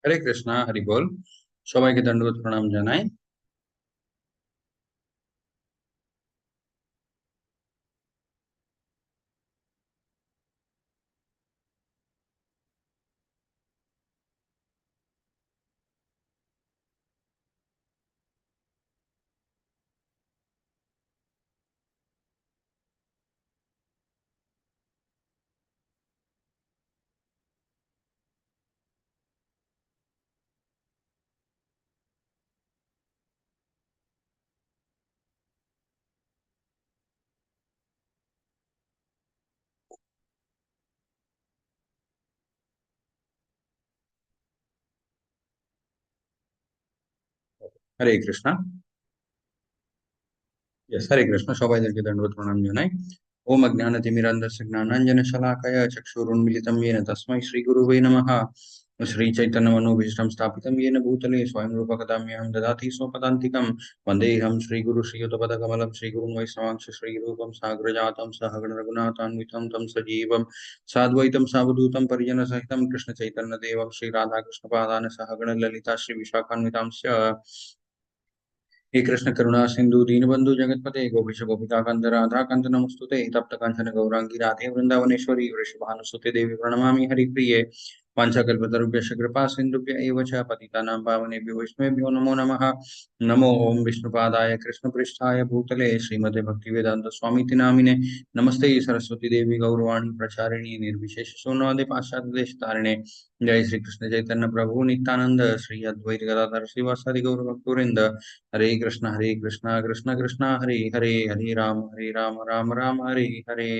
হরে কৃষ্ণা, হরি বল। সবাইকে দণ্ডবত প্রণাম জানাই। হরে কৃষ্ণা। হরে কৃষ্ণ, সবাইদেরকে দণ্ডবত প্রণাম জানাই। ওম অজ্ঞানতিমিরান্ধস্য জ্ঞানাঞ্জന শলাকয়া চক্ষুরুন্মিলিতম येन তস্मै শ্রী গুরুবে নমঃ। শ্রী চৈতন্য মনোভীষ্টং স্থাপিতম येन भूतले स्वयं रूप कदाम्यहं ददाति स्वपदान्तिकं। वन्देऽहं श्रीगुरु श्रीयुतपदकमलं श्रीगुरुं वैष्णवांश श्रीरूपं साग्रजातं सहगण रघुनाथान्वितं तं सजीवं साद्वैतं सावधूतं परिजनसहितं कृष्णचैतन्यदेवं श्रीराधाकृष्णपादान सहगण ललिता श्रीविशाखान्वितांश्च। हे कृष्ण करुणा सिंधु दीनबंधु जगतपते गोपीश गोपिका कांत राधा कांत नमस्तुते तप्त कांचन गौरांगी राधे वृंदावनेश्वरी वृषभानुसुते देवी प्रणमामि हरिप्रिये। वाञ्छाकल्पतरुभ्यश्च कृपा सिन्धुभ्य एव च पतितानां पावनेभ्यो वैष्णवेभ्यो नमो नमः। नमो ओम विष्णुपादाय कृष्णपृष्ठाय भूतले श्रीमते भक्तिवेदांत स्वामीति नामिने नमस्ते सरस्वती देवी गौरवाणी प्रचारिणी निर्विशेष शून्यवादे पाश्चात्य देशतारिणे। जय श्री कृष्ण चैतन्य प्रभु नित्यानंद श्री अद्वैत गदाधर श्रीवासादि गौर भक्तवृंद। हरे कृष्णा कृष्ण कृष्ण हरे हरे, हरे राम राम राम हरे हरे।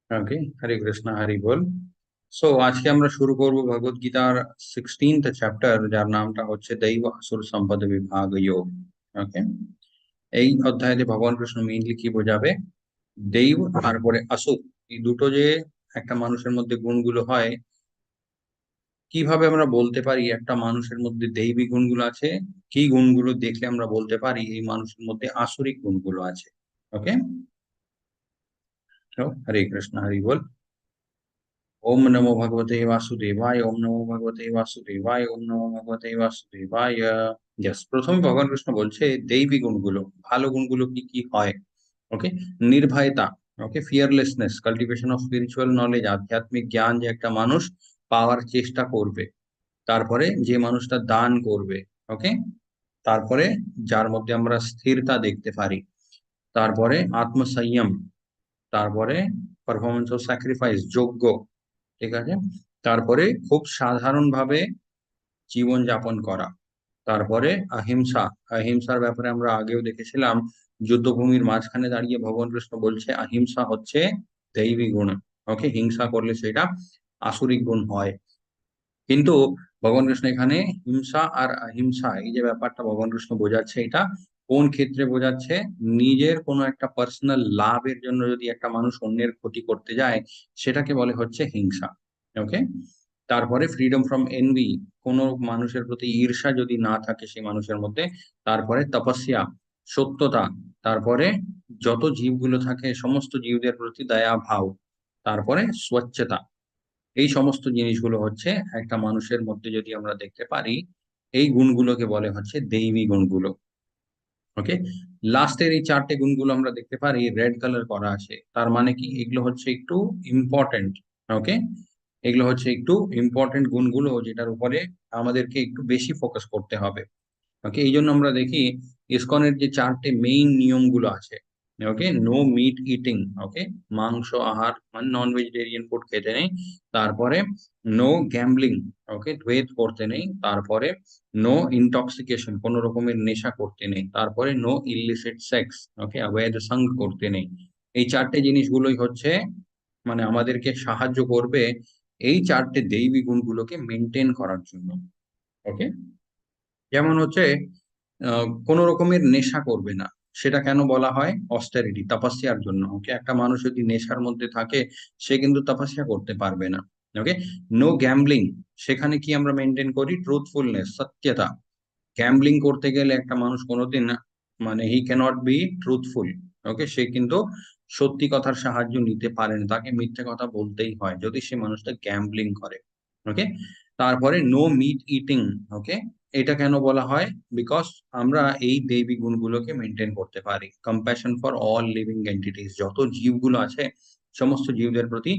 ওকে, হরে কৃষ্ণ, হরি বল। সো আজকে আমরা শুরু করব ভগবত গীতার 16th চ্যাপ্টার, যার নামটা হচ্ছে দৈব আসুর সম্পদ বিভাগ যোগ। ওকে, এই অধ্যায়ে ভগবান কৃষ্ণ মেইনলি কি বোঝাবে, দৈব আর পরে আসুর, এই দুটো যে একটা মানুষের মধ্যে গুণগুলো হয়, কিভাবে আমরা বলতে পারি একটা মানুষের মধ্যে দৈবিক গুণগুলো আছে, কি গুণগুলো দেখলে আমরা বলতে পারি এই মানুষের মধ্যে আসুরিক গুণগুলো আছে। ওকে, হরে কৃষ্ণ, হরি বল। ओम नमो भगवते वासुदेवाय, ओम नमो भगवते वासुदेवाय, ओम नमो भगवते वासुदेवाय। यस, প্রথমে ভগবান কৃষ্ণ বলছে দৈবী গুণগুলো, ভালো গুণগুলো কি কি হয়। ওকে, নির্ভয়তা, ওকে, ফিয়ারলেসনেস, কাল্টিভেশন অফ স্পিরিচুয়াল নলেজ, আধ্যাত্মিক জ্ঞান যে একটা মানুষ পাওয়ার চেষ্টা করবে। তারপরে যে মানুষটা দান করবে। ওকে, তারপরে যার মধ্যে আমরা স্থিরতা দেখতে পারি। তারপরে আত্মসংযম, তারপরে পারফরমেন্স অফ স্যাক্রিফাইস, যোগ্য। ঠিক আছে, তারপরে খুব সাধারণভাবে জীবন যাপন করা। তারপরে অহিংসা, অহিংসার ব্যাপারে আমরা আগেও দেখেছিলাম, যুদ্ধভূমির মাঝখানে দাঁড়িয়ে ভগবান কৃষ্ণ বলছে অহিংসা হচ্ছে দৈবী গুণ। ওকে, হিংসা করলে সেটা আসুরিক গুণ হয়। কিন্তু ভগবান কৃষ্ণ এখানে হিংসা আর অহিংসা, এই যে ব্যাপারটা ভগবান কৃষ্ণ বোঝাচ্ছে, এটা কোন ক্ষেত্রে বোঝাচ্ছে, নিজের কোনো একটা পার্সোনাল লাভের জন্য যদি একটা মানুষ অন্যের ক্ষতি করতে যায়, সেটাকে বলে হচ্ছে হিংসা। ওকে, তারপরে ফ্রিডম ফ্রম এনভি, কোনো মানুষের প্রতি ঈর্ষা যদি না থাকে সেই মানুষের মধ্যে। তারপরে তপস্যা, সত্যতা। তারপরে যত জীবগুলো থাকে সমস্ত জীবদের প্রতি দয়া ভাব। তারপরে স্বচ্ছতা। এই সমস্ত জিনিসগুলো হচ্ছে একটা মানুষের মধ্যে যদি আমরা দেখতে পারি, এই গুণগুলোকে বলে হচ্ছে দৈবী গুণগুলো। ওকে, লাস্টের এই চারটে গুণগুলো আমরা দেখতে পারি রেড কালার করা আছে, তার মানে কি এগুলো হচ্ছে একটু ইম্পর্টেন্ট। ওকে, এগুলো হচ্ছে একটু ইম্পর্টেন্ট গুণগুলো, যেটার উপরে আমাদেরকে একটু বেশি ফোকাস করতে হবে। ওকে, এই জন্য আমরা দেখি ইসকনের যে চারটে মেইন নিয়মগুলো আছে। ওকে, নো মিট ইটিং, ওকে, মাংস আহার মানে নন ভেজিটেরিয়ান ফুড খেতে নেই। তারপরে নো গ্যাম্বলিং, ওকে, দ্বৈত করতে নেই। তারপরে নো ইনটক্সিকেশন, কোনো রকমের নেশা করতে নেই। তারপরে নো ইলিসিট সেক্স, ওকে, অবৈধ সঙ্গ করতে নেই। এই চারটে জিনিসগুলোই হচ্ছে মানে আমাদেরকে সাহায্য করবে এই চারটে দৈবী গুণগুলোকে মেনটেন করার জন্য। ওকে, যেমন হচ্ছে কোন রকমের নেশা করবে না, সেটা কেন বলা হয়, অস্টেরিটি, তপস্যার জন্য। ওকে, একটা মানুষ যদি নেশার মধ্যে থাকে সে কিন্তু তপস্যা করতে পারবে না। ওকে, নো গ্যাম্বলিং, সেখানে কি আমরা মেনটেন করি, ট্রুথফুলনেস, সত্যতা। গ্যাম্বলিং করতে গেলে একটা মানুষ কোনোদিন মানে হি ক্যানট বি ট্রুথফুল। ওকে, সে কিন্তু সত্যি কথার সাহায্য নিতে পারে না, তাকে মিথ্যে কথা বলতেই হয় যদি সে মানুষটা গ্যাম্বলিং করে। ওকে, তারপরে নো মিট ইটিং। ওকে, এটা কেন বলা হয়? বিকজ আমরা এই দৈবিক গুণগুলোকে মেনটেন করতে পারি। Compassion for all living entities, যত জীবগুলো আছে সমস্ত জীবদের প্রতি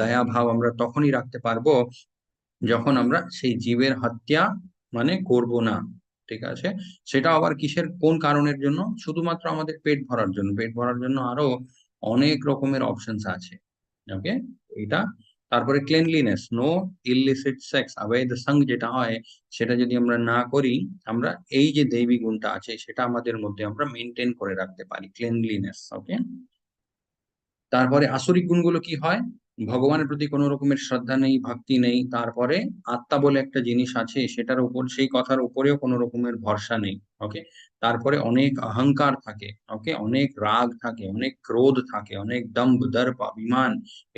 দয়া ভাব আমরা তখনই রাখতে পারবো যখন আমরা সেই জীবের হত্যা মানে করব না। ঠিক আছে, সেটা আবার কিসের কোন কারণের জন্য? শুধুমাত্র আমাদের পেট ভরার জন্য। পেট ভরার জন্য আরো অনেক রকমের অপশনস আছে। ওকে, এটা। তারপরে ক্লিনলিনেস, নো ইলিসিট সেক্স, অবৈধ সঙ্গ যেটা হয় সেটা যদি আমরা না করি, আমরা এই যে দৈবিক গুণটা আছে সেটা আমাদের মধ্যে আমরা মেনটেন করে রাখতে পারি, ক্লিনলিনেস। ওকে, তারপরে আসরিক গুণগুলো কি হয়? ভগবানের প্রতি কোনো রকমের শ্রদ্ধা নেই, ভক্তি নেই। তারপরে আত্মা বলে একটা জিনিস আছে, সেটার উপর, সেই কথার উপরেও কোনো রকমের ভরসা নেই। ওকে, তারপরে অনেক অহংকার থাকে। ওকে, অনেক রাগ থাকে, অনেক ক্রোধ থাকে, অনেক দম্ভ দর্প অভিমান,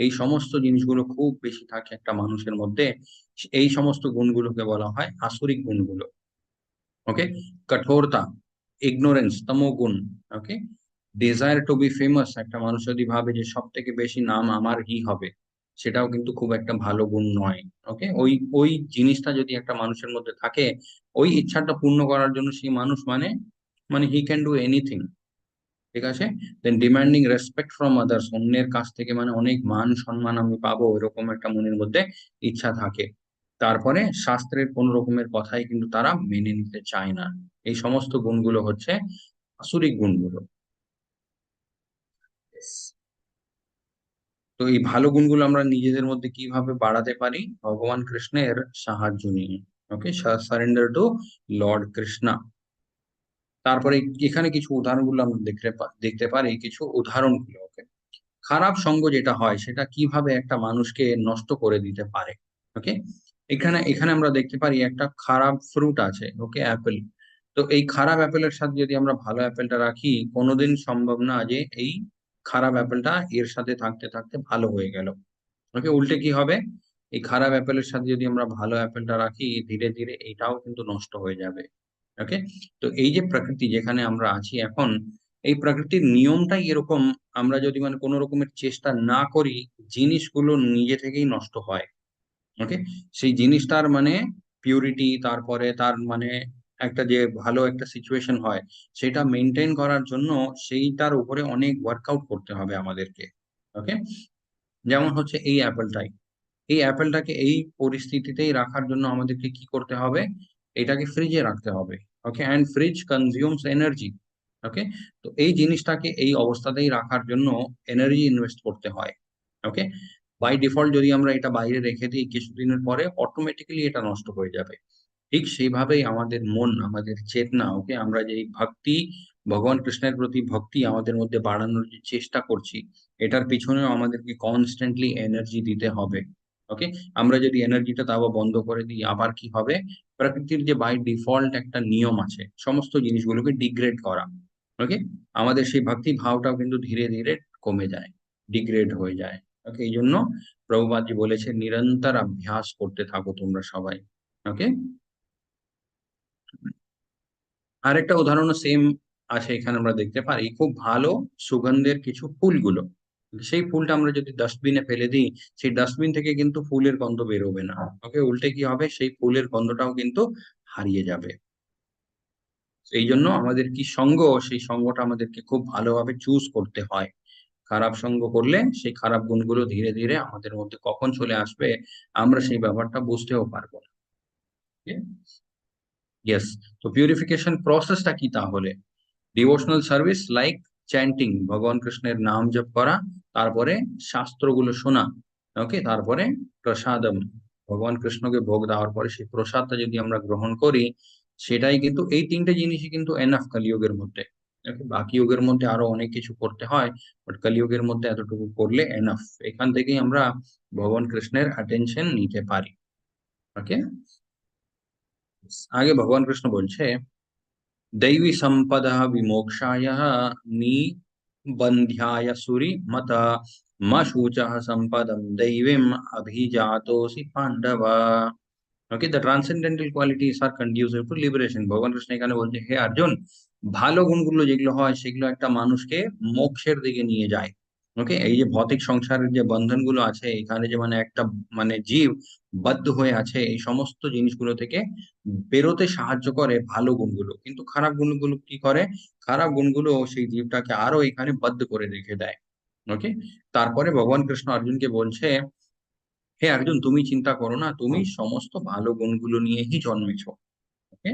এই সমস্ত জিনিসগুলো খুব বেশি থাকে একটা মানুষের মধ্যে। এই সমস্ত গুণগুলোকে বলা হয় আসরিক গুণগুলো। ওকে, কঠোরতা, ইগনোরেন্স, তমোগুণ। Okay, desire to be famous, একটা মানুষ যদি ভাবে যে সব থেকে বেশি নাম আমারই হবে, সেটাও কিন্তু খুব একটা ভালো গুণ নয়। ওকে, ওই ওই জিনিসটা যদি একটা মানুষের মধ্যে থাকে, ওই ইচ্ছাটা পূর্ণ করার জন্য সেই মানুষ মানে মানে হি ক্যান ডু এনিথিং। ঠিক আছে, দেন ডিমান্ডিং রেসপেক্ট ফ্রম আদার্স, অন্যের কাছ থেকে মানে অনেক মান সম্মান আমি পাবো, এরকম একটা মনের মধ্যে ইচ্ছা থাকে। তারপরে শাস্ত্রের কোন রকমের কথাই কিন্তু তারা মেনে নিতে চায় না। এই সমস্ত গুণগুলো হচ্ছে আসুরিক গুণগুলো। Yes. তো এই ভালো গুণগুলো আমরা নিজেদের মধ্যে কিভাবে বাড়াতে পারি? ভগবান কৃষ্ণের সাহায্য নিয়ে। ওকে, সারেন্ডার টু লর্ড কৃষ্ণা। তারপরে এখানে কিছু উদাহরণগুলো আমরা দেখতে পারি, কিছু উদাহরণগুলো। ওকে, খারাপ সঙ্গ যেটা হয় সেটা কিভাবে একটা মানুষকে নষ্ট করে দিতে পারে। ওকে, এখানে এখানে আমরা দেখতে পারি একটা খারাপ ফ্রুট আছে, ওকে, অ্যাপেল। তো এই খারাপ অ্যাপেলের সাথে যদি আমরা ভালো অ্যাপেলটা রাখি, কোনোদিন সম্ভব না যে এই খারাপ অ্যাপেলটা এর সাথে থাকতে থাকতে ভালো হয়ে গেল। ওকে, উল্টে কি হবে? এই খারাপ অ্যাপেলের সাথে যদি আমরা ভালো অ্যাপেলটা রাখি, ধীরে ধীরে এটাও কিন্তু নষ্ট হয়ে যাবে। ওকে, তো এই যে প্রকৃতি যেখানে আমরা আছি এখন, এই প্রকৃতির নিয়মটাই এরকম। আমরা যদি মানে কোনো রকমের চেষ্টা না করি, জিনিসগুলো নিজে থেকেই নষ্ট হয়। ওকে, সেই জিনিসটার মানে পিউরিটি, তারপরে তার মানে একটা যে ভালো একটা সিচুয়েশন হয়, সেটা মেনটেন করার জন্য সেইটার উপরে অনেক ওয়ার্কআউট করতে হবে আমাদেরকে। ওকে, যেমন হচ্ছে এই অ্যাপেলটাই, এই অ্যাপেলটাকে এই পরিস্থিতিতেই রাখার জন্য আমাদেরকে কি করতে হবে? এটাকে ফ্রিজে রাখতে হবে। ওকে, অ্যান্ড ফ্রিজ কনজিউমস এনার্জি। ওকে, তো এই জিনিসটাকে এই অবস্থাতেই রাখার জন্য এনার্জি ইনভেস্ট করতে হয়। ওকে, বাই ডিফল্ট যদি আমরা এটা বাইরে রেখে দিই, কিছুদিনের পরে অটোমেটিক্যালি এটা নষ্ট হয়ে যাবে। ঠিক সেইভাবেই আমাদের মন, আমাদের চেতনা, ওকে, আমরা যে এই ভক্তি, ভগবান কৃষ্ণের প্রতি ভক্তি আমাদের মধ্যে বাড়ানোর যে চেষ্টা করছি, এটার পিছনেও আমাদেরকে কনস্ট্যান্টলি এনার্জি দিতে হবে। ওকে, আমরা যদি এনার্জিটা তাও বন্ধ করে দিই, আবার কি হবে? প্রকৃতির যে বাই ডিফল্ট একটা নিয়ম আছে সমস্ত জিনিসগুলোকে ডিগ্রেড করা। ওকে, আমাদের সেই ভক্তি ভাবটাও কিন্তু ধীরে ধীরে কমে যায়, ডিগ্রেড হয়ে যায়। ওকে, এই জন্য প্রভুপাদজি বলেছে নিরন্তর অভ্যাস করতে থাকো তোমরা সবাই। ওকে, আরেকটা উদাহরণও সেম আছে, এখানে আমরা দেখতে পারি খুব ভালো সুগন্ধের কিছু ফুলগুলো। সেই ফুলটা আমরা যদি ডাস্টবিনে ফেলে দিই, সেই ডাস্টবিন থেকে কিন্তু ফুলের গন্ধ বেরোবে না। ওকে, উল্টে কি হবে? সেই ফুলের গন্ধটাও কিন্তু হারিয়ে যাবে। এই জন্য আমাদের কি সঙ্গ, সেই সঙ্গটা আমাদেরকে খুব ভালোভাবে চুজ করতে হয়। খারাপ সঙ্গ করলে সেই খারাপ গুণগুলো ধীরে ধীরে আমাদের মধ্যে কখন চলে আসবে, আমরা সেই ব্যাপারটা বুঝতেও পারবো না। ইয়েস, তো পিউরিফিকেশন প্রসেসটা কি তাহলে? ডিভোশনাল সার্ভিস লাইক চ্যান্টিং, ভগবান কৃষ্ণের নাম জপ করা, তারপরে শাস্ত্রগুলো শোনা। ওকে, তারপরে প্রসাদম, ভগবান কৃষ্ণকে ভোগ দেওয়ার পরে সেই প্রসাদটা যদি আমরা গ্রহণ করি, সেটাই কিন্তু, এই তিনটে জিনিসই কিন্তু এনাফ কলিযুগের মধ্যে। Okay, বাকি যুগের মধ্যে আরো অনেক কিছু করতে হয়, বাট কলিযুগের মধ্যে এতটুকু করলে এনাফ। এখান থেকেই আমরা ভগবান কৃষ্ণের অ্যাটেনশন নিতে পারি। ওকে, আগে ভগবান কৃষ্ণ বলছে दैवी संपदा विमोक्षाय निबंध्याय सुरी मत मशूचः संपदम दैवीम अभिजातोसि Pandava. Okay, the transcendental qualities are conducive to liberation. ভগবান কৃষ্ণ এখানে বলছে হে অর্জুন, ভালো গুণগুলো যেগুলো হয় সেগুলো একটা মানুষকে মোক্ষের দিকে নিয়ে যায়। ওকে, এই যে ভৌতিক সংসারের যে বন্ধনগুলো আছে, এখানে যে মানে একটা মানে জীব বদ্ধ হয়ে আছে, এই সমস্ত জিনিসগুলো থেকে বেরোতে সাহায্য করে ভালো গুণগুলো। কিন্তু খারাপ গুণগুলো কি করে? খারাপ গুণগুলো সেই জীবটাকে আরো এখানে বদ্ধ করে রেখে দেয়। ওকে, তারপরে ভগবান কৃষ্ণ অর্জুনকে বলছে, হে অর্জুন, তুমি চিন্তা করো না, তুমি সমস্ত ভালো গুণগুলো নিয়েই জন্মেছো। ওকে,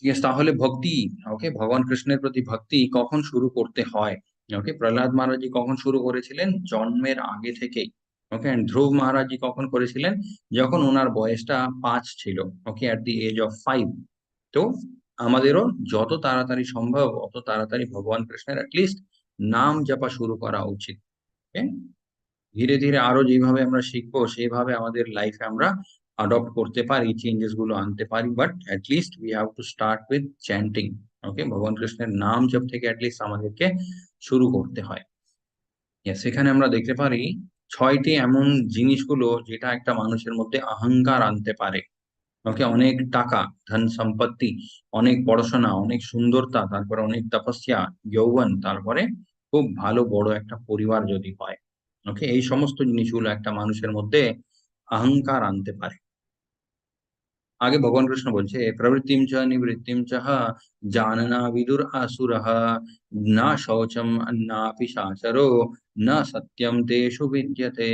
ইয়েস, তাহলে ভক্তি, ওকে, ভগবান কৃষ্ণের প্রতি ভক্তি কখন শুরু করতে হয়? ওকে, প্রহ্লাদ মহারাজজি কখন শুরু করেছিলেন? জন্মের আগে থেকেই। ওকে, এন্ড ধ্রুব মহারাজজি কখন করেছিলেন? যখন ওনার বয়সটা 5 ছিল। ওকে, অ্যাট দি এজ অফ 5। তো আমাদেরও যত তাড়াতাড়ি সম্ভব অত তাড়াতাড়ি ভগবান কৃষ্ণের অ্যাটলিস্ট নাম জপা শুরু করা উচিত। ওকে, ধীরে ধীরে আরো যেভাবে আমরা শিখবো সেইভাবে আমাদের লাইফে আমরা অ্যাডপ্ট করতে পারি, চেঞ্জেস গুলো আনতে পারি, but least we have to start with chanting. Okay, ভগবান কৃষ্ণের নাম জপ থেকে লিস্ট আমাদেরকে শুরু করতে হয়। সেখানে আমরা দেখতে পারি 6টি এমন জিনিসগুলো যেটা একটা মানুষের মধ্যে অহংকার আনতে পারে। ওকে, অনেক টাকা, ধন সম্পত্তি, অনেক পড়াশোনা, অনেক সুন্দরতা, তারপরে অনেক তপস্যা, যৌবন, তারপরে খুব ভালো বড় একটা পরিবার যদি হয়। ওকে, এই সমস্ত জিনিসগুলো একটা মানুষের মধ্যে অহংকার আনতে পারে। আগে ভগবান কৃষ্ণ বলছে, প্রবৃত্তিম চ নিবৃত্তিম চ জাননা বিদুর আসুরঃ, না শৌচম নাপি শাচরো, না সত্যম তেষু বিদ্যতে।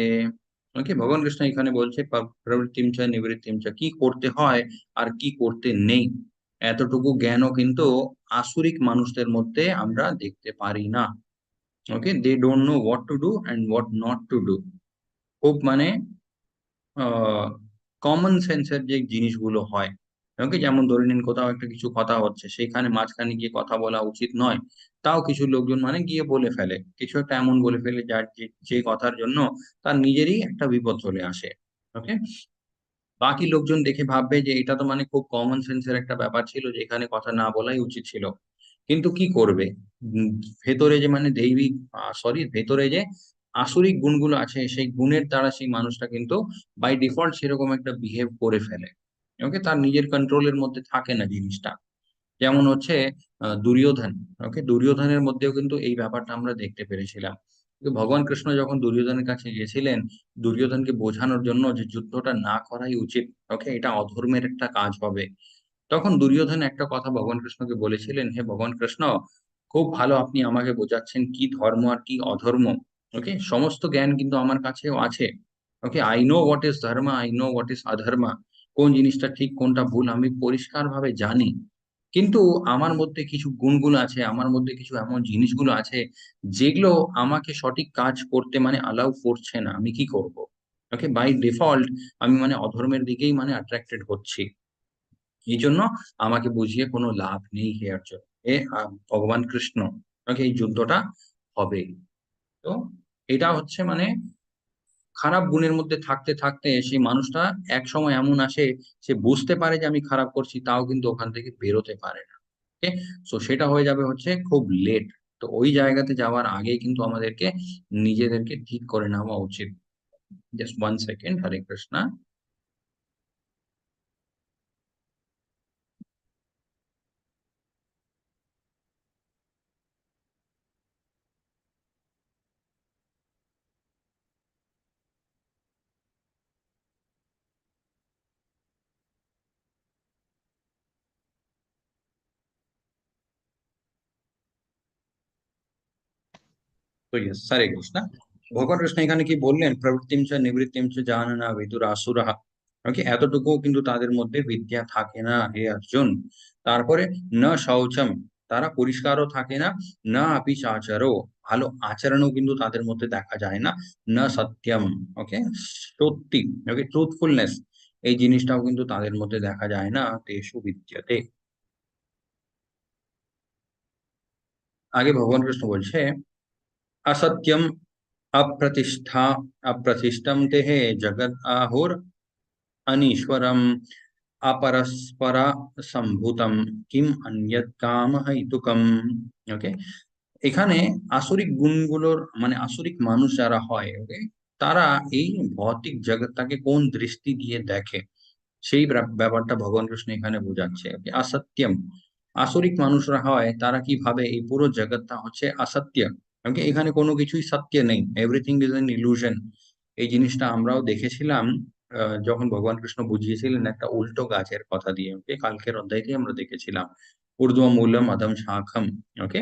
ওকে, ভগবান কৃষ্ণ এখানে বলছে প্রবৃত্তিম চ নিবৃত্তিম চ, কি করতে হয় আর কি করতে নেই, এতটুকু জ্ঞানও কিন্তু আসুরিক মানুষদের মধ্যে আমরা দেখতে পারি না। Okay, they don't know what to do and what not to do. খুব মানে কমন সেন্সের যে জিনিসগুলো হয়। ওকে, যেমন ধরে নিন কোথাও একটা কিছু কথা হচ্ছে, সেখানে মাঝখানে গিয়ে কথা বলা উচিত নয়, তাও কিছু লোকজন মানে গিয়ে বলে ফেলে, কিছু একটা এমন বলে ফেলে যার যে কথার জন্য তার নিজেরই একটা বিপদ চলে আসে। ওকে, বাকি লোকজন দেখে ভাববে যে এটা তো মানে খুব কমন সেন্সের একটা ব্যাপার ছিল, যে এখানে কথা না বলাই উচিত ছিল। কিন্তু কি করবে? উম, ভেতরে যে মানে দৈবিক, সরি, ভেতরে যে আসরিক গুণগুলো আছে, সেই গুণের দ্বারা সেই মানুষটা কিন্তু বাই ডিফল্ট সেরকম একটা বিহেভ করে ফেলে। ওকে, তার নিজের কন্ট্রোলের মধ্যে থাকে না জিনিসটা। যেমন হচ্ছে দুর্যোধন। ওকে, দুর্যোধনের মধ্যেও কিন্তু এই ব্যাপারটা আমরা দেখতে পেরেছিলাম। কিন্তু ভগবান কৃষ্ণ যখন দুর্যোধনের কাছে গিয়েছিলেন দুর্যোধনকে বোঝানোর জন্য যে যুদ্ধটা না করাই উচিত, ওকে, এটা অধর্মের একটা কাজ হবে, তখন দুর্যোধন একটা কথা ভগবান কৃষ্ণকে বলেছিলেন, হে ভগবান কৃষ্ণ, খুব ভালো আপনি আমাকে বোঝাচ্ছেন কি ধর্ম আর কি অধর্ম। ওকে, সমস্ত জ্ঞান কিন্তু আমার কাছেও আছে। ওকে, আই নো হোয়াট ইজ ধর্ম, আই নো হোয়াট ইজ অধর্ম, কোন জিনিসটা ঠিক কোনটা ভুল আমি পরিষ্কার ভাবে জানি। কিন্তু আমার মধ্যে কিছু গুণগুলো আছে, আমার মধ্যে কিছু এমন জিনিসগুলো আছে যেগুলো আমাকে সঠিক কাজ করতে মানে অ্যালাউ করছে না, আমি কি করব? ওকে, বাই ডিফল্ট আমি মানে অধর্মের দিকেই মানে অ্যাট্রাক্টেড হচ্ছি। এই জন্য আমাকে বুঝিয়ে কোনো লাভ নেই হে অর্জুন, ভগবান কৃষ্ণ। ওকে, এই যুদ্ধটা হবে। তো এটা হচ্ছে মানে খারাপ গুণের মধ্যে থাকতে থাকতে সেই মানুষটা এক সময় এমন আসে, সে বুঝতে পারে যে আমি খারাপ করছি, তাও কিন্তু ওখান থেকে বেরোতে পারে না। ওকে, সো সেটা হয়ে যাবে হচ্ছে খুব লেট। তো ওই জায়গাতে যাওয়ার আগে কিন্তু আমাদেরকে নিজেদেরকে ঠিক করে নেওয়া উচিত। জাস্ট 1 সেকেন্ড, হরে কৃষ্ণ। তো ইয়েস, হরে কৃষ্ণ। ভগবান কৃষ্ণ এখানে কি বললেন? প্রবৃত্তিম চ নিবৃত্তিম চ জাননা বিদুর আসুরাহা। ওকে, এতটুকু কিন্তু তাদের মধ্যে বিদ্যা থাকে না হে অর্জুন। তারপরে না শৌচম, তারা পরিষ্কারও থাকে না, না আপি চাচারও, ভালো আচরণও কিন্তু তাদের মধ্যে দেখা যায় না, না সত্যম, ওকে, সত্যি, ওকে, ট্রুথফুলনেস, এই জিনিসটাও কিন্তু তাদের মধ্যে দেখা যায় না, তেষু বিদ্যতে। আগে ভগবান কৃষ্ণ বলছে, असत्यम अप्रतिष्ठा अप्रतिष्ठम तेहे जगत आहुर अनीश्वरम अपरस्परा সম্ভূতম কিম अन्यत् काम হেতুকম। ওকে, এখানে আসরিক গুণগুলোর মানে আসরিক মানুষ যারা হয়, ওকে, তারা এই ভৌতিক জগৎটাকে কোন দৃষ্টি দিয়ে দেখে, সেই ব্যাপারটা ভগবান কৃষ্ণ এখানে বোঝাচ্ছে। ওকে, অসত্যম, আসরিক মানুষরা হয় তারা কি ভাবে এই পুরো জগৎটা হচ্ছে অসত্য। ওকে, এখানে কোনো কিছুই সত্য নেই, এভরিথিং ইজ এন ইলুশন। এই জিনিসটা আমরাও দেখেছিলাম যখন ভগবান কৃষ্ণ বুঝিয়েছিলেন একটা উল্টো গাছের কথা দিয়ে। ওকে, কালকের অধ্যায়তেই আমরা দেখেছিলাম ঊর্ধ্ব মূলম অধম শাখম। ওকে,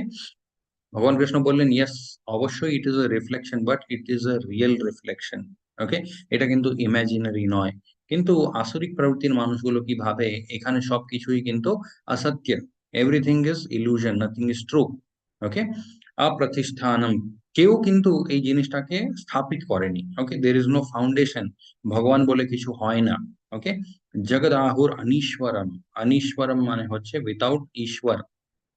ভগবান কৃষ্ণ বললেন ইয়েস, অবশ্যই it is a reflection, but it is a real reflection. Okay, এটা কিন্তু ইমাজিনারি নয়। কিন্তু আসরিক প্রবৃত্তির মানুষগুলো কি ভাবে এখানে সবকিছুই কিন্তু অসত্য, everything is illusion, nothing is true. Okay, অপ্রতিষ্ঠানম, কেউ কিন্তু এই জিনিসটাকে স্থাপিত করেনি। Okay, there is no foundation, ভগবান বলে কিছু হয় না। ওকে, জগদাহুর অনীশ্বরম, অনীশ্বরম মানে হচ্ছে উইদাউট ঈশ্বর।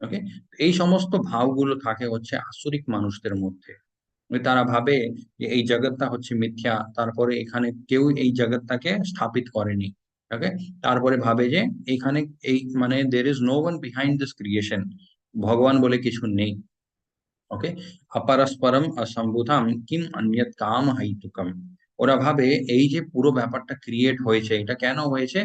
ওকে, এই সমস্ত ভাবগুলো থাকে হচ্ছে আসরিক মানুষদের মধ্যে। তারা ভাবে যে এই জগৎটা হচ্ছে মিথ্যা, তারপরে এখানে কেউ এই জগৎটাকে স্থাপিত করেনি। ওকে, তারপরে ভাবে যে এখানে এই মানে there is no one behind this creation, ভগবান বলে কিছু নেই। ওকে, অপরস্পরম অসম্ভুতাম কিম অন্যৎ কাম হাইতুকম, ওরা ভাবে এই যে পুরো ব্যাপারটা ক্রিয়েট হয়েছে এটা কেন হয়েছে,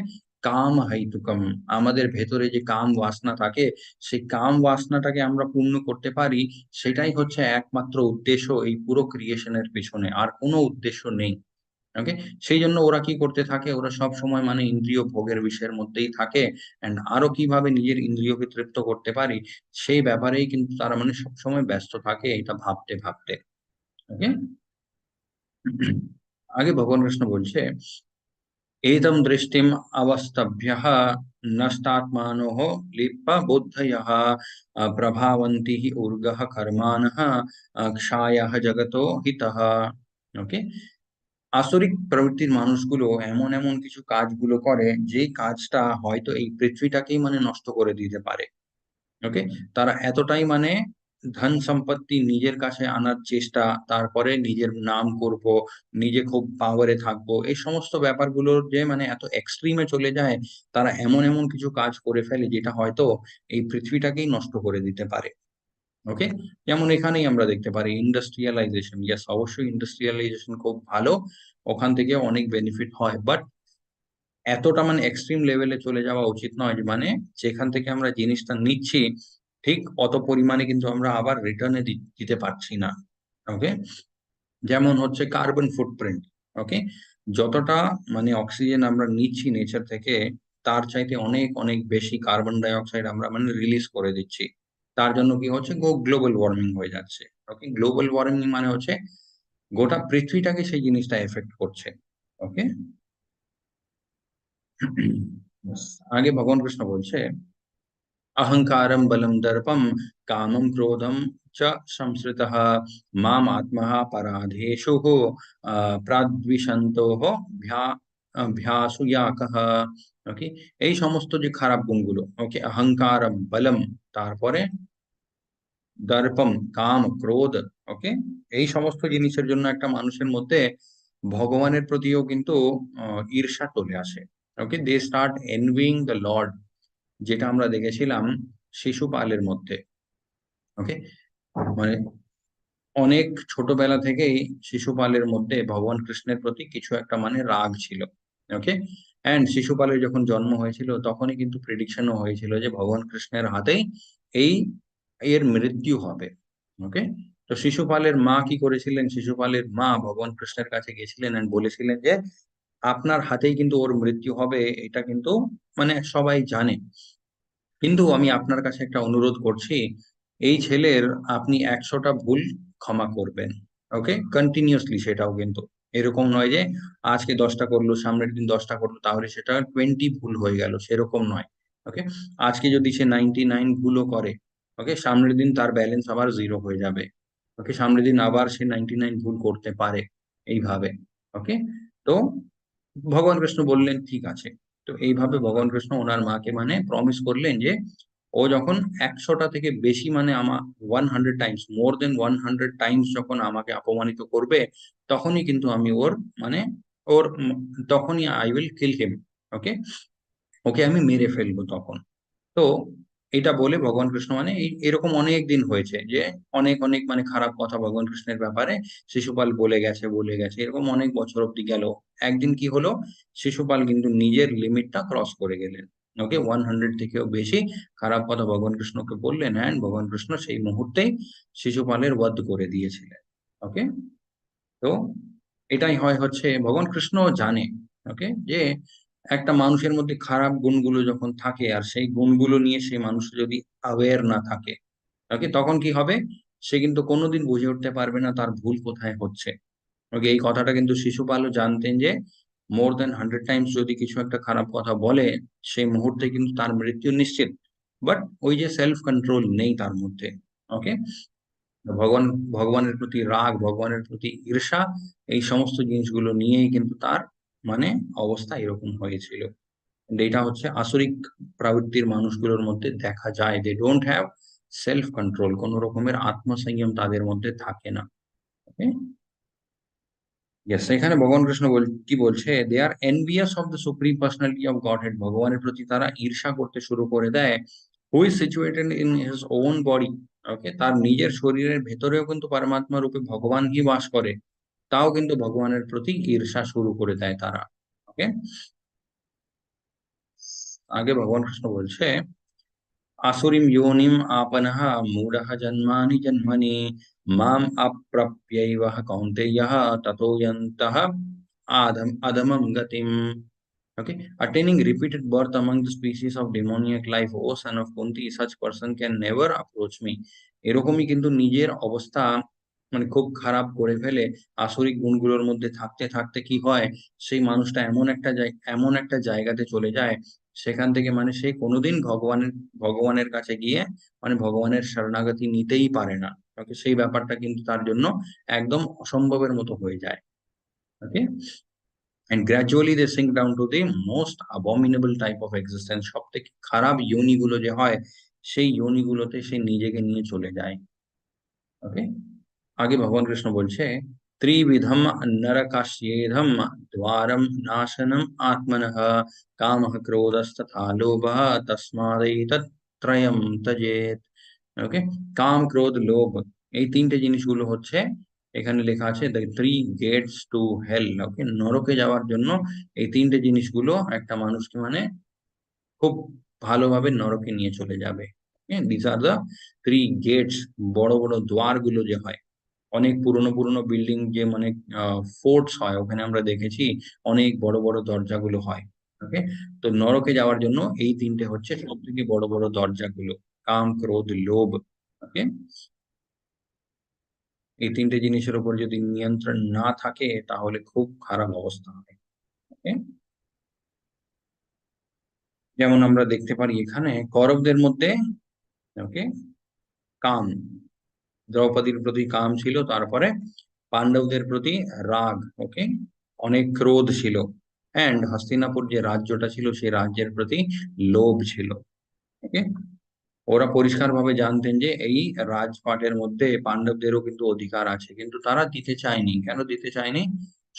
কাম হাইতুকম, আমাদের ভেতরে যে কাম বাসনা থাকে সেই কাম বাসনাটাকে আমরা পূর্ণ করতে পারি, সেটাই হচ্ছে একমাত্র উদ্দেশ্য এই পুরো ক্রিয়েশনের পিছনে, আর কোনো উদ্দেশ্য নেই। ওকে, সেই জন্য ওরা কি করতে থাকে, ওরা সব সময় মানে ইন্দ্রিয় ভোগের বিষয়ের মধ্যেই থাকে, এন্ড আরো কিভাবে নিজের ইন্দ্রিয়কে তৃপ্ত করতে পারি সেই ব্যাপারেই কিন্তু তারা মানে সবসময় ব্যস্ত থাকে, এটা ভাবতে ভাবতে। ওকে, আগে ভগবান কৃষ্ণ বলছে एतं दृष्टिम् अवस्तभ्यः नष्टात्मानोः लिप्पबुद्धयः प्रभावन्ति हि ऊर्गः कर्माणः क्षायः जगतो हितः। ওকে, আসরিক প্রবৃত্তির মানুষগুলো এমন এমন কিছু কাজগুলো করে যে কাজটা হয়তো এই পৃথিবীটাকেই মানে নষ্ট করে দিতে পারে। ওকে, তারা এতটাই মানে ধন সম্পত্তি নিজের কাছে আনার চেষ্টা, তারপরে নিজের নাম করব, নিজে খুব পাওয়ারে থাকবো, এই সমস্ত ব্যাপারগুলোর যে মানে এত এক্সট্রিমে চলে যায়, তারা এমন এমন কিছু কাজ করে ফেলে যেটা হয়তো এই পৃথিবীটাকেই নষ্ট করে দিতে পারে। ওকে, যেমন এখানেই আমরা দেখতে পারি ইন্ডাস্ট্রিয়ালাইজেশন। ইয়েস, অবশ্যই ইন্ডাস্ট্রিয়ালাইজেশন খুব ভালো, ওখান থেকে অনেক বেনিফিট হয়, বাট এতটা মানে এক্সট্রিম লেভেলে চলে যাওয়া উচিত নয়, যে মানে যেখান থেকে আমরা জিনিসটা নিচ্ছি ঠিক অত পরিমাণে কিন্তু আমরা আবার রিটার্নে দিতে পারছি না। ওকে, যেমন হচ্ছে কার্বন ফুটপ্রিন্ট। ওকে, যতটা মানে অক্সিজেন আমরা নিচ্ছি নেচার থেকে, তার চাইতে অনেক অনেক বেশি কার্বন ডাই অক্সাইড আমরা মানে রিলিজ করে দিচ্ছি। তার জন্য কি হচ্ছে, গ্লোবাল ওয়ার্মিং হয়ে যাচ্ছে। ওকে, গ্লোবাল ওয়ার্মিং মানে হচ্ছে গোটা পৃথিবীটাকে সেই জিনিসটা এফেক্ট করছে। ওকে, আগে ভগবান কৃষ্ণ বলছে अहंकारं बलं दर्पं कामं क्रोधं च संश्रितः माम आत्मः पराधीषु प्राद्विषन्तोः ভ্যাসুয়াকः। ওকে, এই সমস্ত যে খারাপ গুণগুলো, ওকে, অহংকারম বলম, তারপরে দর্পম কাম ক্রোধ। ওকে, এই সমস্ত জিনিসের জন্য একটা মানুষের মধ্যে ভগবানের প্রতিও কিন্তু ঈর্ষা চলে আসে। ওকে, দে স্টার্ট এনভিং দ্য লর্ড, যেটা আমরা দেখেছিলাম শিশুপালের মধ্যে। ওকে, মানে অনেক ছোটবেলা থেকেই শিশুপালের মধ্যে ভগবান কৃষ্ণের প্রতি কিছু একটা মানে রাগ ছিল। ওকে, এন্ড শিশুপালের যখন জন্ম হয়েছিল তখনই কিন্তু প্রেডিকশনও হয়েছিল যে ভগবান কৃষ্ণের হাতেই এই এর মৃত্যু হবে। ওকে, তো শিশুপালের মা কি করেছিলেন, শিশুপালের মা ভগবান কৃষ্ণের কাছে গেছিলেন এন্ড বলেছিলেন যে আপনার হাতেই কিন্তু ওর মৃত্যু হবে, এটা কিন্তু মানে সবাই জানে, কিন্তু আমি আপনার কাছে একটা অনুরোধ করছি, এই ছেলের আপনি 100টা ভুল ক্ষমা করবেন। ওকে, কন্টিনিউয়াসলি, সেটাও কিন্তু এরকম নয় যে আজকে 10টা করলো সামনের দিন 10টা করলো তাহলে সেটা 20 ভুল হয়ে গেল, সেরকম নয়। ওকে, আজকে যদি সে 99 ভুলও করে, ওকে, সামনের দিন তার ব্যালেন্স আবার জিরো হয়ে যাবে। ওকে, সামনের দিন আবার সে 99 ভুল করতে পারে, এইভাবে। ওকে, তো ভগবান কৃষ্ণ বললেন ঠিক আছে। তো এইভাবে ভগবান কৃষ্ণ ওনার মাকে মানে প্রমিস করলেন যে ও যখন 100টা থেকে বেশি মানে আমার 100 টাইমস, মোর দেন 100 টাইমস যখন আমাকে অপমানিত করবে, তখনই কিন্তু আমি ওর মানে ওর তখনই আই উইল কিল হিম। ওকে, ওকে আমি মেরে ফেলবো তখন। তো এটা বলে ভগবান কৃষ্ণ মানে এরকম অনেক দিন হয়েছে যে অনেক অনেক মানে খারাপ কথা ভগবান কৃষ্ণের ব্যাপারে শিশুপাল বলে গেছে এরকম অনেক বছর অব্দি গেল। একদিন কি হলো, শিশুপাল কিন্তু নিজের লিমিটটা ক্রস করে গেলেন। ওকে, 100 থেকেও বেশি খারাপ কথা ভগবান কৃষ্ণকে বললেন, অ্যান্ড ভগবান কৃষ্ণ সেই মুহূর্তেই শিশুপালের বধ করে দিয়েছিলেন। ওকে, তো এটাই হচ্ছে ভগবান কৃষ্ণ জানে, ওকে, যে একটা মানুষের মধ্যে খারাপ গুণগুলো যখন থাকে আর সেই গুণগুলো নিয়ে সেই মানুষ যদি অ্যাওয়্যার না থাকে, ওকে, তখন কি হবে, সে কিন্তু কোনোদিন বুঝে উঠতে পারবে না তার ভুল কোথায় হচ্ছে। ওকে, এই কথাটা কিন্তু শিশুপালও জানতেন যে মোর দেন 100 টাইমস যদি কিছু একটা খারাপ কথা বলে, সেই মুহূর্তে কিন্তু তার মৃত্যু নিশ্চিত। বাট ওই যে সেলফ কন্ট্রোল নেই তার মধ্যে। ওকে, ভগবান ভগবানের প্রতি রাগ, ভগবানের প্রতি ঈর্ষা, এই সমস্ত জিনিসগুলো নিয়েই কিন্তু তার মানে অবস্থা এরকম হয়েছিল। And এটা হচ্ছে আসরিক প্রবৃত্তির মানুষগুলোর মধ্যে দেখা যায়, they don't have self control, কোন রকমের আত্মসংযম তাদের মধ্যে থাকে না। ওকে, ইয়েস, এখানে ভগবান কৃষ্ণ কি বলছে, they are envious of the supreme personality of Godhead, ভগবানের প্রতি তারা ঈর্ষা করতে শুরু করে দেয়, who is situated in his own body. Okay, তার নিজের শরীরের ভেতরেও কিন্তু পরমাত্মা রূপে ভগবানই বাস করে, তাও কিন্তু ভগবানের প্রতি ঈর্ষা শুরু করে দেয় তারা। ওকে, আগে ভগবান কৃষ্ণ বলছে, আসুরিম योनिम आपनः मूढ़ः जन्मानि जन्मनि माम अप्राप्यैव कौन्तेयः ततो यन्तः अधमं गतिम। Okay, attaining repeated birth among the species of demoniac life, O son of Kunti, such person can never approach me. এরকমই কিন্তু নিজের অবস্থা মানে খুব খারাপ করে ফেলে আসরিক গুণগুলোর মধ্যে থাকতে থাকতে কি হয়, সেই মানুষটা এমন একটা জায়গাতে চলে যায়, সেখান থেকে মানে সে কোনোদিন ভগবানের কাছে গিয়ে মানে ভগবানের শরণাগতি নিতেই পারে না। ওকে, সেই ব্যাপারটা কিন্তু তার জন্য একদম অসম্ভবের মতো হয়ে যায়। ওকে, and gradually they sink down to the most abominable type of existence, সব থেকে খারাপ যোনিগুলো যে হয়, সেই যোনিগুলোতে সে নিজেকে নিয়ে চলে যায়। ওকে, আগে ভগবান কৃষ্ণ বলছে, ত্রিবিধম নরকাস্যেধম দ্বারম নাশনম আত্মনঃ কামঃ ক্রোধস্তথা লোভঃ তস্মাদেতৎ ত্রয়ম ত্যজেৎ। ওকে, কাম ক্রোধ লোভ, এই তিনটে জিনিসগুলো হচ্ছে এখানে লেখা আছে the three gates to hell. Okay, নরকে যাওয়ার জন্য এই তিনটে জিনিসগুলো একটা মানুষকে মানে খুব ভালোভাবে নরকে নিয়ে চলে যাবে। This are the three gates, বড় বড় দ্বারগুলো যে হয়, অনেক পুরনো পুরনো বিল্ডিং যে মানে ফোর্টস হয়, ওখানে আমরা দেখেছি অনেক বড় বড় দরজাগুলো হয়। ওকে, তো নরকে যাওয়ার জন্য এই তিনটে হচ্ছে সব থেকে বড় বড় দরজাগুলো, কাম ক্রোধ লোভ। ওকে, এই তিনটে জিনিসের উপর যদি নিয়ন্ত্রণ না থাকে তাহলে খুব খারাপ অবস্থা হয়। ওকে, যেমন আমরা দেখতে পারি এখানে কৌরবদের মধ্যে, ওকে, কাম, দ্রৌপদীর প্রতি কাম ছিল, তারপরে পাণ্ডবদের প্রতি রাগ, ওকে, অনেক ক্রোধ ছিল, অ্যান্ড হস্তিনাপুর যে রাজ্যটা ছিল সেই রাজ্যের প্রতি লোভ ছিল। ওকে, ওরা পরিষ্কারভাবে জানতেন যে এই রাজপাটের মধ্যে পাণ্ডবদেরও কিন্তু অধিকার আছে, কিন্তু তারা দিতে চায়নি। কেন দিতে চায়নি?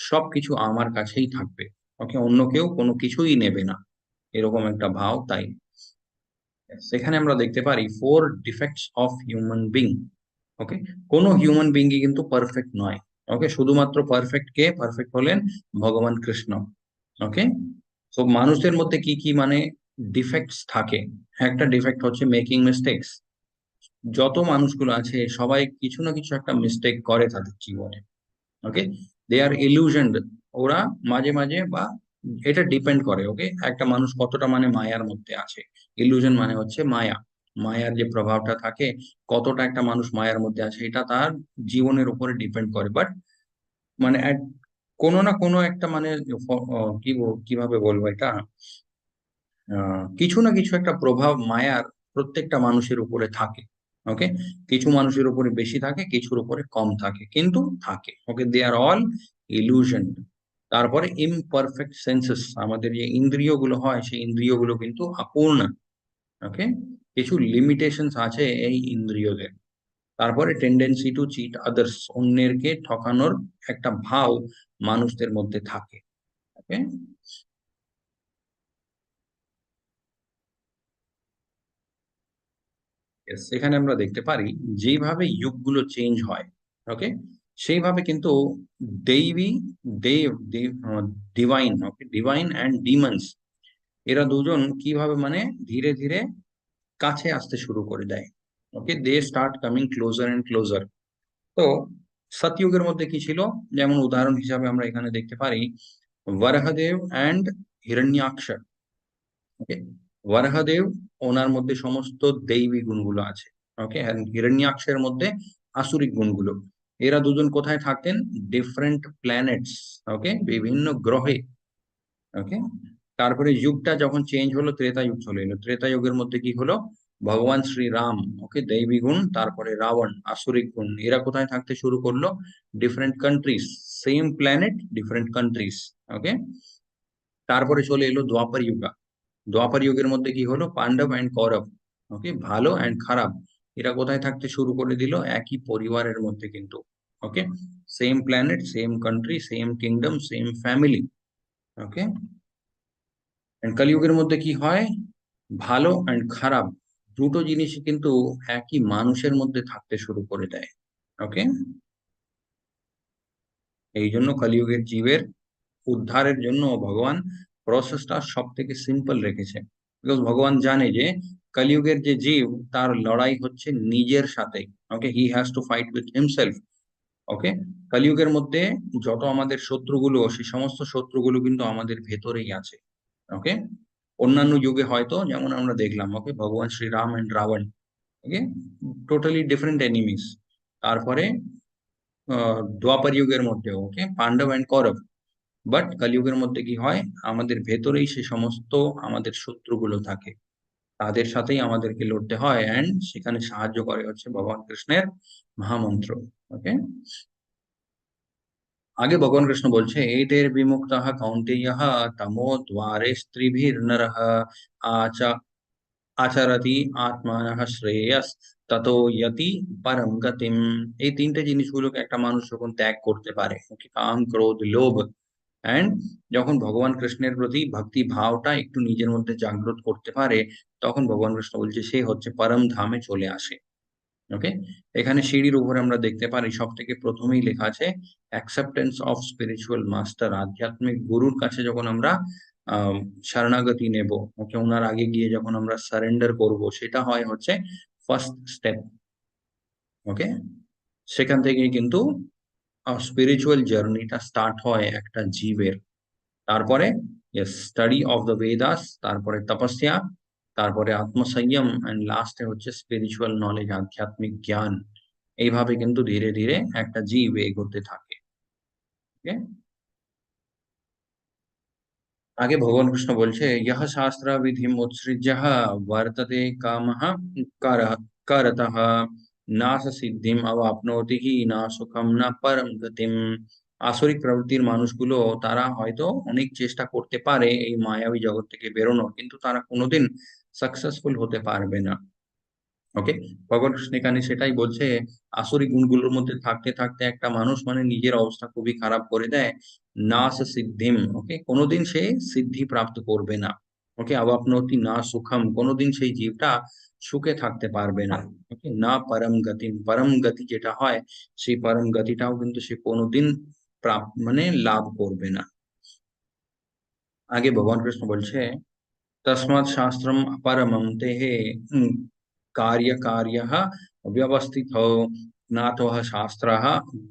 সবকিছু আমার কাছেই থাকবে, ওকে, অন্য কেউ কোনো কিছুই নেবে না, এরকম একটা ভাব। তাই সেখানে আমরা দেখতে পারি four defects of human being. Okay, কোনো হিউম্যান বিংই কিন্তু পারফেক্ট নয়। ওকে, শুধুমাত্র পারফেক্ট হলেন ভগবান কৃষ্ণ। ওকে, তো মানুষদের মধ্যে কি কি মানে ডিফেক্টস থাকে, একটা ডিফেক্ট হচ্ছে মেকিং মিস্টেক্স। যত মানুষগুলো আছে সবাই কিছু না কিছু একটা মিস্টেক করে তাদের জীবনে। ওকে, দে আর ইলিউশনড, ওরা মাঝে মাঝে বা এটা ডিপেন্ড করে, ওকে, একটা মানুষ কতটা মানে মায়ার মধ্যে আছে। ইলিউশন মানে হচ্ছে মায়া, মায়ার যে প্রভাবটা থাকে, কতটা একটা মানুষ মায়ার মধ্যে আছে এটা তার জীবনের উপরে ডিপেন্ড করে। বাট মানে কোনো না কোনো একটা মানে কিভাবে বলবো এটা, কিছু না কিছু একটা প্রভাব মায়ার প্রত্যেকটা মানুষের উপরে থাকে। ওকে, কিছু মানুষের উপরে বেশি থাকে, কিছুর উপরে কম থাকে, কিন্তু থাকে। ওকে, দে আর অল ইলিউশন। তারপরে ইমপারফেক্ট সেন্সেস, আমাদের যে ইন্দ্রিয়গুলো হয় সেই ইন্দ্রিয়গুলো কিন্তু অপূর্ণ। ওকে, কিছু লিমিটেশনস আছে এই ইন্দ্রিয়দের। তারপরে টেন্ডেন্সি টু চিট আদার্স, অন্যেরকে ঠকানোর একটা ভাব মানুষদের মধ্যে থাকে। ওকে, সেখানে আমরা দেখতে পারি যেভাবে যুগগুলো চেঞ্জ হয়, ওকে, সেইভাবে কিন্তু দৈবী দেব divine, okay, divine and demons, এরা দুজন কিভাবে মানে ধীরে ধীরে কাছে আসতে শুরু করে দেয়। Okay, they start coming closer and closer. তো সতযুগের মধ্যে কি ছিল, যেমন উদাহরণ হিসাবে আমরা এখানে দেখতে পারি বরাহদেব অ্যান্ড হিরণ্যাক্ষ। ওকে, বরাহদেব, ওনার মধ্যে সমস্ত দৈবী গুণগুলো আছে। ওকে, হিরণ্যাক্ষের মধ্যে আসুরিক গুণগুলো। এরা দুজন কোথায় থাকতেন? Different planets. ওকে, বিভিন্ন গ্রহে। ওকে, তারপরে যুগটা যখন চেঞ্জ হলো, ত্রেতা যুগ চলে এলো। ত্রেতা যুগের মধ্যে কি হলো? ভগবান শ্রীরাম, ওকে, দৈবী গুণ, তারপরে রাবণ আসুরিক গুণ। এরা কোথায় থাকতে শুরু করলো? Different countries, same planet, different countries. Okay, তারপরে চলে এলো দ্বাপর যুগা। দ্বাপর যুগের মধ্যে কি হলো? পাণ্ডব অ্যান্ড কৌরব। ওকে, ভালো অ্যান্ড খারাপ। এরা কোথায় থাকতে শুরু করে দিল? একই পরিবারের মধ্যে কিন্তু। Okay, same planet, same country, same kingdom, same family. Okay, কলিযুগের মধ্যে কি হয়? ভালো অ্যান্ড খারাপ দুটো জিনিসই কিন্তু একই মানুষের মধ্যে থাকতে শুরু করে দেয়। ওকে, এই জন্য কলিযুগের জীবের উদ্ধারের জন্য ভগবান প্রসেসটা সব থেকে সিম্পল রেখেছে। বিকজ ভগবান জানে যে কলিযুগের যে জীব, তার লড়াই হচ্ছে নিজের সাথে। Okay, he has to fight with himself. Okay, কলিযুগের মধ্যে যত আমাদের শত্রুগুলো, সেই সমস্ত শত্রুগুলো কিন্তু আমাদের ভেতরেই আছে। ওকে, অন্যান্য যুগে হয়তো যেমন আমরা দেখলাম, ওকে, ভগবান Shriram and Ravan, okay, totally different enemies. তারপরে দ্বাপর যুগের মধ্যে, okay, Pandav and Kaurav. But কলিযুগের মধ্যে কি হয়? আমাদের ভেতরেই সে সমস্ত আমাদের শত্রুগুলো থাকে, তাদের সাথেই আমাদেরকে লড়তে হয়। অ্যান্ড সেখানে সাহায্য করে হচ্ছে ভগবান কৃষ্ণের মহামন্ত্র। ওকে, আগে ভগবান কৃষ্ণ বলছে এতের বিমুক্তঃ কৌন্তেয়ঃ তমো দ্বারে স্ত্রীভির্নরঃ আচা আচরতি আত্মানঃ শ্রেয়স ততো যতি পরম গতিম। এই তিনটে জিনিসগুলোকে একটা মানুষ যখন ত্যাগ করতে পারে, ওকে, কাম ক্রোধ লোভ, এন্ড যখন ভগবান কৃষ্ণের প্রতি ভক্তি ভাবটা একটু নিজের মধ্যে জাগ্রত করতে পারে, তখন ভগবান কৃষ্ণ বলছে সে হচ্ছে পরম ধামে চলে আসে। ওকে, এখানে সিঁড়ির উপরে আমরা দেখতে পারি সব থেকে প্রথমেই লেখা আছে অ্যাকসেপ্টেন্স অফ স্পিরিচুয়াল মাস্টার। আধ্যাত্মিক গুরুর কাছে যখন আমরা আহ শরণাগতি নেব, ওকে, ওনার আগে গিয়ে যখন আমরা সারেন্ডার করব, সেটা হয় হচ্ছে ফার্স্ট স্টেপ। ওকে, সেখান থেকে কিন্তু স্পিরিচুয়াল জার্নিটা স্টার্ট হয় একটা জীবের। তারপরে স্টাডি অফ দ্য বেদাস, তারপরে তপস্যা, তারপরে আত্মসংযম, এন্ড লাস্টে হচ্ছে স্পিরিচুয়াল নলেজ, আধ্যাত্মিক জ্ঞান। এইভাবে কিন্তু ধীরে ধীরে একটা জীব এগোতে থাকে। ওকে, আগে ভগবান কৃষ্ণ বলছে ইহ শাস্ত্র বিধি উৎসৃজ্য বর্ততে কামঃ করতঃ নাশ সিদ্ধিম অবাপ্নোতি হি না সুখম না পরম গতিম। আসরিক প্রবৃত্তির মানুষগুলো, তারা হয়তো অনেক চেষ্টা করতে পারে এই মায়াবী জগৎ থেকে বেরোনোর, কিন্তু তারা কোনোদিন সাকসেসফুল হতে পারবে না। ওকে, ভগবান কৃষ্ণ এখানে সেটাই বলছে। আসরি গুণগুলোর মধ্যে থাকতে থাকতে একটা মানুষ মানে নিজের অবস্থা খুবই খারাপ করে দেয়। না সে সিদ্ধিম, ওকে, কোনোদিন সে সিদ্ধি প্রাপ্ত করবে না। ওকে, অবাপ্নোতি না সুখম, কোনোদিন সেই জীবটা সুখে থাকতে পারবে না। ওকে, না পরম গতি, পরম গতি যেটা হয়, সেই পরম গতিটাও কিন্তু সে কোনোদিন মানে লাভ করবে না। আগে ভগবান কৃষ্ণ বলছে तस्मात् शास्त्रम् अपरमं तेः कार्यकार्यः व्यवस्थितौ ज्ञातः शास्त्रः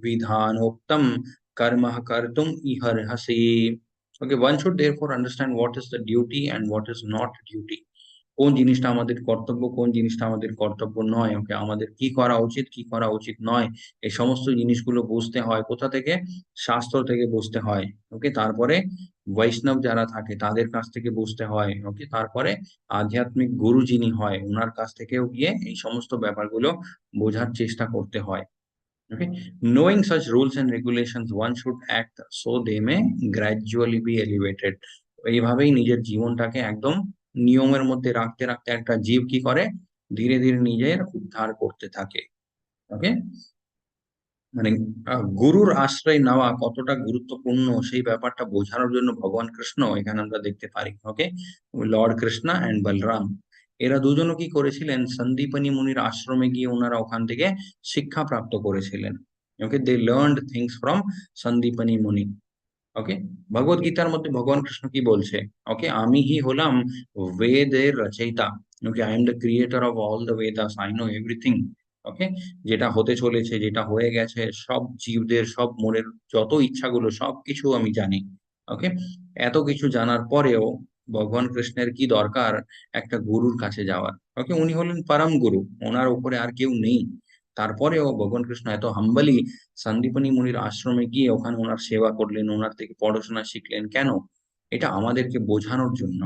विधानोक्तं कर्म कर्तुम् इहर्हसि। Okay, one should therefore understand what is the duty and what is not duty. কোন জিনিসটা আমাদের কর্তব্য, কোন জিনিসটা আমাদের কর্তব্য নয়। ওকে, আমাদের কি করা উচিত, কি করা উচিত নয়, এই সমস্ত জিনিসগুলো বুঝতে হয় কোথা থেকে? শাস্ত্র থেকে বুঝতে হয়। ওকে, তারপরে বৈষ্ণব যারা থাকে তাদের কাছ থেকে বুঝতে হয়। ওকে, তারপরে আধ্যাত্মিক গুরু যিনি হয় ওনার কাছ থেকেও গিয়ে এই সমস্ত ব্যাপারগুলো বোঝার চেষ্টা করতে হয়। ওকে, knowing such rules and regulations one should act so they may gradually be elevated। এইভাবেই নিজের জীবনটাকে একদম নিয়মের মধ্যে রাখতে রাখতে একটা জীব কি করে? ধীরে ধীরে নিজের উদ্ধার করতে থাকে। ওকে, মানে গুরুর আশ্রয় নেওয়া কতটা গুরুত্বপূর্ণ সেই ব্যাপারটা বোঝানোর জন্য ভগবান কৃষ্ণ এখানে আমরা দেখতে পারি। ওকে, লর্ড কৃষ্ণ এন্ড বলরাম, এরা দুজনও কি করেছিলেন? সন্দীপনী মুনির আশ্রমে গিয়ে ওনারা ওখান থেকে শিক্ষা প্রাপ্ত করেছিলেন। ওকে, দে লার্নড থিংস ফ্রম সন্দীপনী মুনি। ওকে, ভগবত গীতার মধ্যে ভগবান কৃষ্ণ কি বলছে? ওকে, আমি হি হলাম বেদের রচয়িতা। Okay, I am the creator of all the Vedas, I know everything. Okay, যেটা হতে চলেছে, যেটা হয়ে গেছে, সব জীবদের সব মনের যত ইচ্ছাগুলো সবকিছু আমি জানি। ওকে, এত কিছু জানার পরেও ভগবান কৃষ্ণের কি দরকার একটা গুরুর কাছে যাওয়ার? ওকে, উনি হলেন পরম গুরু, ওনার উপরে আর কেউ নেই। তারপরেও ভগবান কৃষ্ণ এত হাম্বলি সন্দীপনী মুনির আশ্রমে গিয়ে ওখানে ওনার সেবা করলেন, ওনার থেকে পড়াশোনা শিখলেন। কেন? এটা আমাদেরকে বোঝানোর জন্য।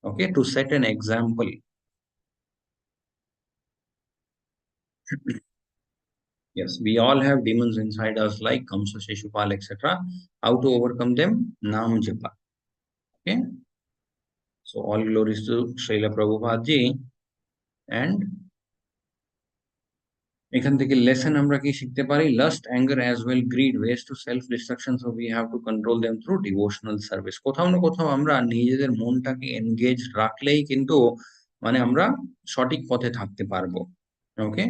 Okay, to set an example. Yes, we all have demons inside us like Kamsa, Sheshupal, etc. How to overcome them? Nam Japa. Okay, so all glories to Srila Prabhupada ji. And এখান থেকে lesson আমরা কি শিখতে পারি? Last, anger as well, greed, ways to self destruction, so we have to control them through devotional service. কোথাও না কোথাও আমরা নিজেদের মনটাকে এনগেজ রাখলেই কিন্তু মানে আমরা সঠিক পথে থাকতে পারবো। ওকে,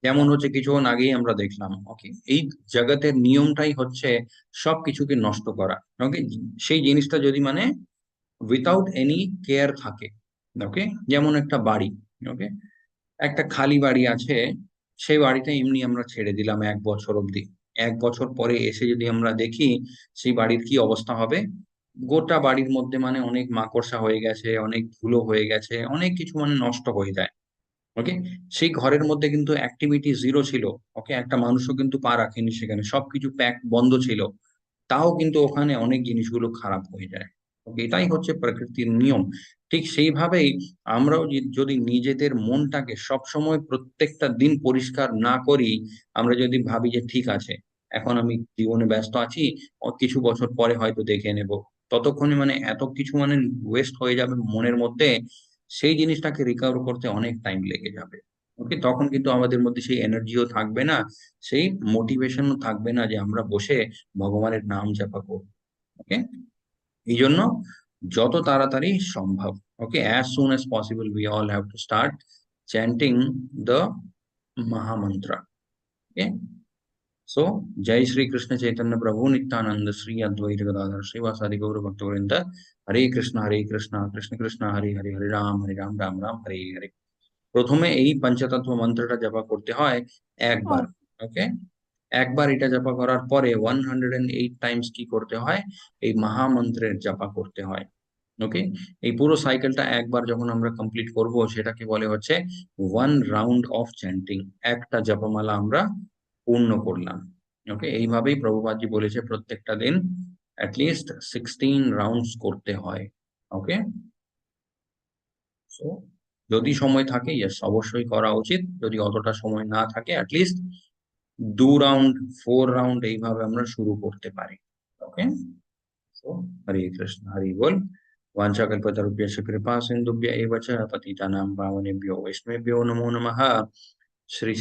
যেমন হচ্ছে কিছুক্ষণ আগেই আমরা দেখলাম, ওকে, এই জগতের নিয়মটাই হচ্ছে সবকিছুকে নষ্ট করা। ওকে, সেই জিনিসটা যদি মানে উইথাউট এনি কেয়ার থাকে। ওকে, যেমন একটা বাড়ি। ওকে, একটা খালি বাড়ি আছে, সেই বাড়িটা এমনি আমরা ছেড়ে দিলাম 1 বছর অবধি। 1 বছর পরে এসে যদি আমরা দেখি সেই বাড়ির কি অবস্থা হবে, গোটা বাড়ির মধ্যে মানে অনেক মাকড়সা হয়ে গেছে, অনেক ধুলো হয়ে গেছে, অনেক কিছু মানে নষ্ট হয়ে যায়। ওকে, সেই ঘরের মধ্যে কিন্তু অ্যাক্টিভিটি জিরো ছিল। ওকে, একটা মানুষও কিন্তু পা রাখেনি সেখানে, সবকিছু প্যাক বন্ধ ছিল। তাও কিন্তু ওখানে অনেক জিনিসগুলো খারাপ হয়ে যায়। ওকে, এটাই হচ্ছে প্রকৃতির নিয়ম। ঠিক সেইভাবেই আমরাও যদি নিজেদের মনটাকে সবসময় প্রত্যেকটা দিন পরিষ্কার না করি, আমরা যদি ভাবি যে ঠিক আছে, এখন আমি জীবনে ব্যস্ত আছি, কিছু বছর পরে হয়তো দেখে নেব, ততক্ষণে মানে এত কিছু মানে ওয়েস্ট হয়ে যাবে মনের মধ্যে, সেই জিনিসটাকে রিকভার করতে অনেক টাইম লেগে যাবে। ওকে, তখন কিন্তু আমাদের মধ্যে সেই এনার্জিও থাকবে না, সেই মোটিভেশনও থাকবে না যে আমরা বসে ভগবানের নাম জপা করব। ওকে, এই জন্য যত তাড়াতাড়ি সম্ভব, okay, as soon as possible we all have to start chanting the mahamantra. Okay, so জয় শ্রী কৃষ্ণ চৈতন্য প্রভু নিত্যানন্দ শ্রী অদ্বৈত গদাধর শ্রীবাসাদি গৌর ভক্তবৃন্দ, হরে কৃষ্ণ কৃষ্ণ কৃষ্ণ হরে হরে, হরে রাম রাম রাম হরে হরে। প্রথমে এই পঞ্চতত্ত্ব মন্ত্রটা জপা করতে হয় একবার। ওকে, একবার এটা জপা করার পরে 108 টাইমস কি করতে হয়? এই মহামন্ত্রের জপা করতে হয়। ওকে, এই পুরো সাইকেলটা একবার যখন আমরা কমপ্লিট করব, সেটাকে বলে হচ্ছে 1 রাউন্ড অফ চ্যান্টিং। একটা জপমালা আমরা পূর্ণ করলাম। ওকে, এইভাবেই প্রভুপাদজি বলেছে প্রত্যেকটা দিন অ্যাটলিস্ট 16 রাউন্ডস করতে হয়। ওকে, সো যদি সময় থাকে, ইয়েস, অবশ্যই করা উচিত। যদি অতটা সময় না থাকে, অ্যাটলিস্ট 2 রাউন্ড, 4 রাউন্ড এইভাবে আমরা শুরু করতে পারি। ওকে, সো হরে কৃষ্ণ, হরি বল। वाञ्छाकल्पतरुभ्यश्च कृपा सिन्धुभ्य एव च पतितानां पावनेभ्यो वैष्णवेभ्यो नमो नमः। श्री